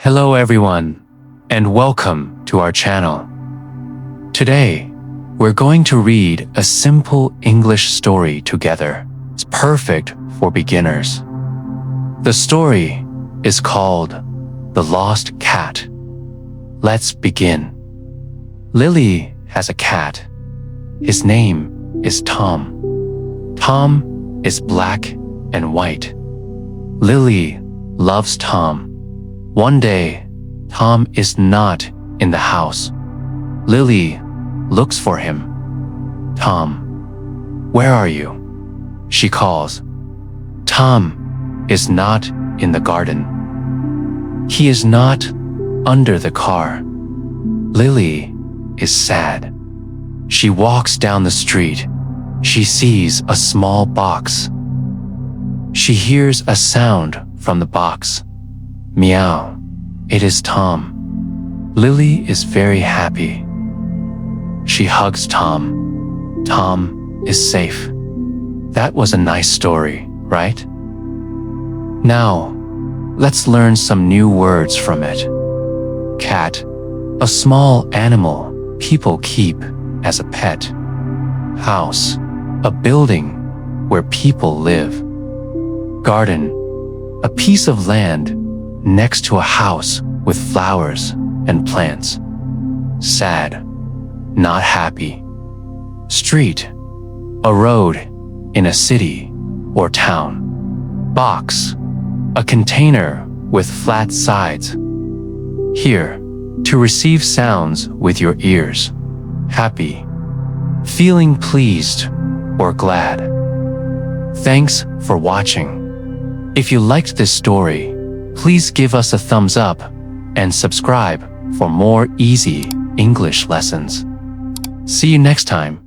Hello everyone, and welcome to our channel. Today, we're going to read a simple English story together. It's perfect for beginners. The story is called The Lost Cat. Let's begin. Lily has a cat. His name is Tom. Tom is black and white. Lily loves Tom. One day, Tom is not in the house. Lily looks for him. Tom, where are you? She calls. Tom is not in the garden. He is not under the car. Lily is sad. She walks down the street. She sees a small box. She hears a sound from the box. Meow. It is Tom. Lily is very happy. She hugs Tom. Tom is safe. That was a nice story, right? Now, let's learn some new words from it. Cat, a small animal people keep as a pet. House, a building where people live. Garden, a piece of land next to a house with flowers and plants. Sad, not happy. Street, a road in a city or town. Box, a container with flat sides. Here, to receive sounds with your ears. Happy, feeling pleased or glad. Thanks for watching. If you liked this story, please give us a thumbs up and subscribe for more easy English lessons. See you next time.